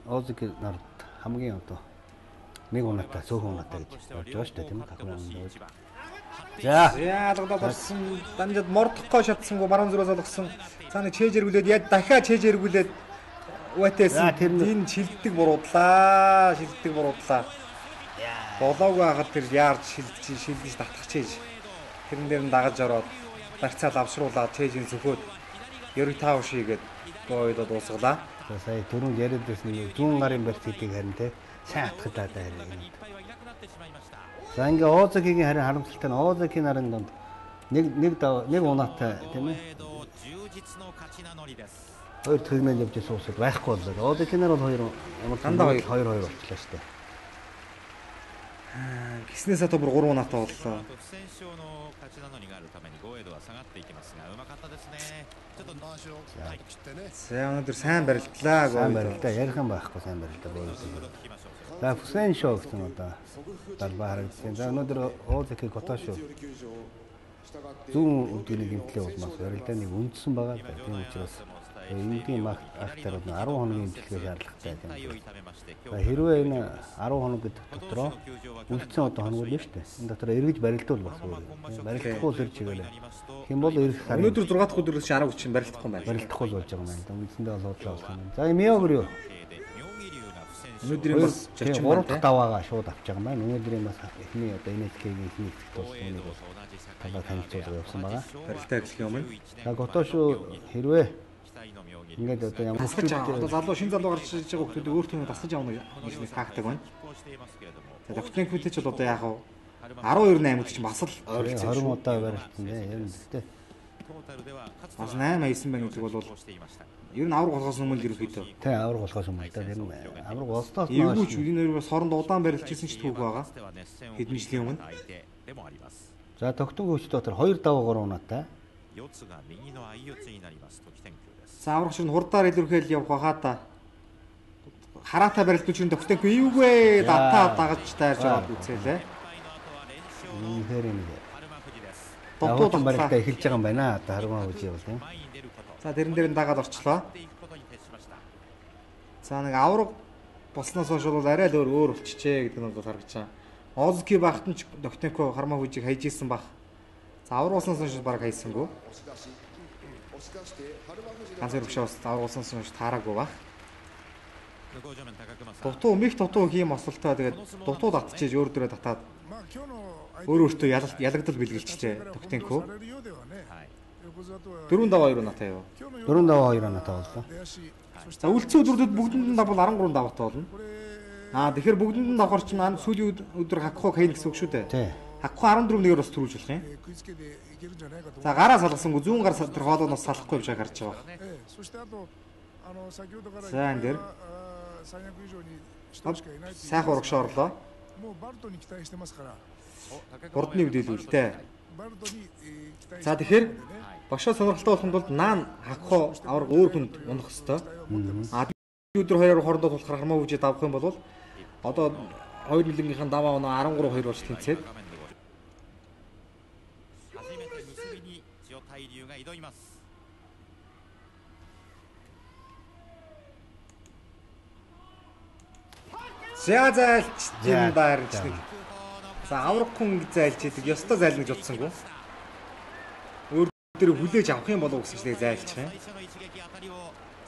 Озеки нарт хамгийн одоо нэг унаатай цөөхөн унаатай гэж болж байгаа шүү дээ тийм үү? За яалгадаад орсон данжид мордохгүй шатсангүй баруун зүрээс олгосон. Цааны чээж эргүүлээд яд дахиад чээж эргүүлээд Уатес энэ шилддэг буруудлаа. Болоогүй хагаад тэр яарч шилдэж татах чээж. Тэрэн дээр нь дагаж ороод барьцаал авшруулаад чээжийн зөвхөд ерөг таав шигээд гоёдод дуусглаа. Сая түрүүнд яриад байсан нэг 100 гарын барьц гэдгийг харин те сайн атгадаад байна. За ингээ Озекигийн харин харамсалтай нь Озекийн нарын донд нэг унаатай тийм ээ. Хоёр төгнөл явж байсан усад байхгүй боллоо. Озекийн нар бол ямар дандаа 2-2 болчихлоо шүү дээ. Гиснээс одоо бүр 3 унаатай боллоо. За өнөөдөр сайн барилдлаа. Сайн барилдаа ярихан байхгүй сайн барилдаа. За Фусен шоу гэсэн одоо талбай харагдсан. За өнөөдөр Озеки Котошо зүүн өдгөний гэмтлийн улмаас барилдаа нэг үндсэн байгаа. Тийм учраас энгийн ахтар 10 хоногийн имчилгээ шаардлагатай юм. За хэрвээ энэ 10 хоног гэдэг дотроо үлдсэн одоо хоног л шүү дээ. Энэ дотор эргэж барилдуул бас өөр. Барилдахгүй сэр чигээр. Хэм бол ирэх сар. Өнөөдөр 6 дахь өдрөөс 10 чинь барилдахгүй байна. Барилдахгүй л болж байгаа юм байна. Үндсэндээ бол бодлоо болсон юм. За Миогөр юу? Өнөөдрийн бас 3 дахь даваагаа шууд авч байгаа юм байна. Өнөөдрийн бас эхний одоо NSK-гийн эхний хэсэгт болсон нэг бол талаа танилцуулга явсан байгаа. Барилтаа эхлэх юм. За Котошо хэрвээ ингээд одоо ямар залуу шин залуу гарч иж байгаа хүмүүс өөр төмөд тасгаж авна гэж нэг тактик байна. За Доктенквитч бол одоо яах вэ? 12-8 гэж бас л 20 удаа барилсан дээ. Ер нь тест. Бас 8-9 байна гэдэг бол ер нь авраг болохоос өмнө ерөөхдөө. Тэ авраг болохоос өмнө дээ. Тэр нь авраг болсноос эвгүйч энэ хоёр бас хооронд удаан барилжсэн ч түүх байгаа. Хэдэн жилийн өмнө. За Доктенквитч дотор 2 даваа 3 унаатай. За аврагч нь хурдаар илэрхийл явах хаа та. Хараатай барилдуулж ин Доктенко эвгүй датаа дагаж таарж аваад үзээлээ. Үнэхээр юм. Дутуу барилдаа эхэлж байгаа юм байна. Одоо харгуун үгүй бол тийм. За тэрэн дээр нь дагаад орчлоо. За нэг авраг болсноос хойш бол арай л өөр болчихжээ гэдэг нь бол харагдаж байна. Озки багт нь Доктенко хармаа хүжийг хайж исэн баг. За авраг болсноос хойш баг хайсангүй. Ганц өрөвшөө бас авраг болсноос хойш таараагүй баг. Дутуу хийм осолтой тэгээд дутуу татчихээж өөр дөрөө татаад өөртөө ялагдал бэлгэлжтэй Доктенко. 4 даваа 2 унаатай юу? 4 даваа 2 унаатай боллоо. За үлцэн өдрүүд бүгдэнд нь давбал 13 даваатай болно. Тэгэхээр бүгдэнд нь давхар чинь сүүлийн өдөр хакхог хайн гэсэн үг шүү дээ. Тий. Хакхог 14-гээр бас төрүүлж болох юм. За гараа салгасангүй зүүн гар тэр хоолойноос салахгүй биш гарч байгаа. За энэ дээр сайхан урагш орлоо. Урдны үдээлүүлтэй. За тэгэхээр багшаа сонирхолтой болохын тулд наан хакхоо авраг өөр хүнд унах хэвээр. Өдөр хоёроор хоорондоо тулахаар хармаа үжид авах юм бол одоо 2 миллингийнхэн даваа оноо 13-2 болж тэнцээд. Зайлч юм даарч нэг. За авраг хүн зайлж идэг. Ёстой зайлна гэж утсангүй. Өөр дээр хүлээж авах юм болов уу гэсэн чинь зайлчих юм.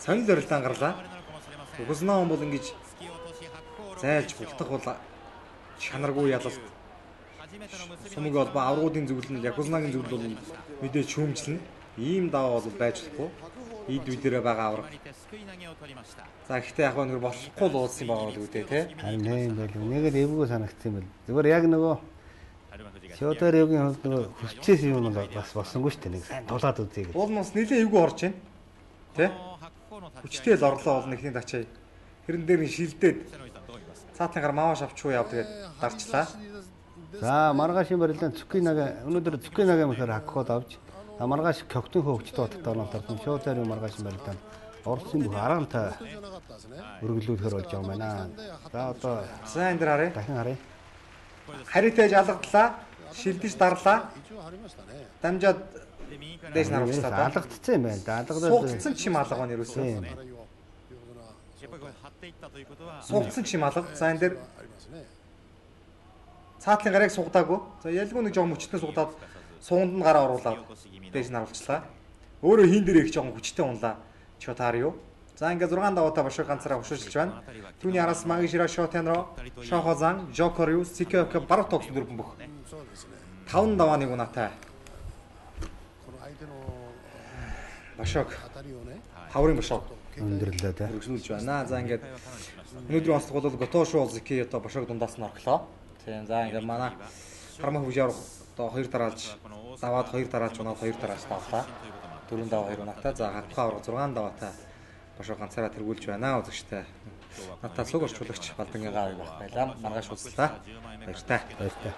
Сонир зорилтоо гарлаа. Угснаа бол ингэж зайлж бултах бол чанаргүй ялалт. Сумыг бол аврагуудын зөвлөл нь Якузнагийн зөвлөл бол мэдээж шүүмжлэн. Ийм даваа бол байж болохгүй. Ийд үдэрээ байгаа авраг. За ихтэй яг нэг болохгүй л уулсан байгаа л үүдээ тий. Харин юм байл. Нэгээр эвгүй санагдсан юм байл. Зүгээр яг нөгөө Шоторёгийн хувьд нөгөө хүчээс юм бол бас болсонгүй шүү дээ. Нэг сайн тулаад үзье гэж. Уул мос нэлээ эвгүй орж байна. Тий? Хүчтэй л орлоо бол нэгний тачаа. Хэрэн дээр нь шилдээд цаатныгаар мааваш авчгүй яв тэгээд дарчлаа. За маргаашийн барилдаан Цукинага өнөөдөр Цукинагаа мөхөр хакход авч маргааш Кёктын хөвгчтэй бодтой онолтсон Шоторёгийн маргаашийн барилдаан Орсын бүх араантай өргөлүүлэхээр болж байгаа юм байна. За одоо энэ дээр харъя. Дахин харъя. Харитэж алгадлаа, шилдэж дарлаа. Дамжаад дээш нь харуулчихлаа да. Алгадсан юм байна. Алгадаад Сугцсан чим алга байна ерөөсөө. Сугцсан чим алга. За энэ дээр цаатлын гарыг сугадаагүй. За ялгүй нэг жоохон мөчтөнд сугадаад суунд нь гараа оруулаад дээш нь харуулчихлаа. Өөрөө хин дээр их жоохон хүчтэй унлаа. Чотарио. За ингээ 6 даваатай бошоо ганцаараа хөшөөжилж байна. Түүний араас Магишира Шотенро, Шохозан, Жокориус, Сикёк баруун тогсон дөрвөн бүх. 5 давааны унаатай. Бошог. Хаврын бошог өндөрлөө те. хөргөжлүүлж байна. За ингээд өнөөдрийн онцлог бол Готошо Зики одоо бошог дундаас нь орхлоо. Тийм. За ингээд манай Хармаа хөвжээр одоо 2 дараалж даваад 2 дараалж унаад 2 дараалж тавлаа. 4 даваа 2 унаатай. За хатхаа ураг 6 даваатай бошоо ганцаараа тэргүүлж байна үзэгчтэй. Натаа цуг орчуулагч Балдангийн гавыг байх байлаа. Маргааш уулзлаа. Баяртай. Баяртай.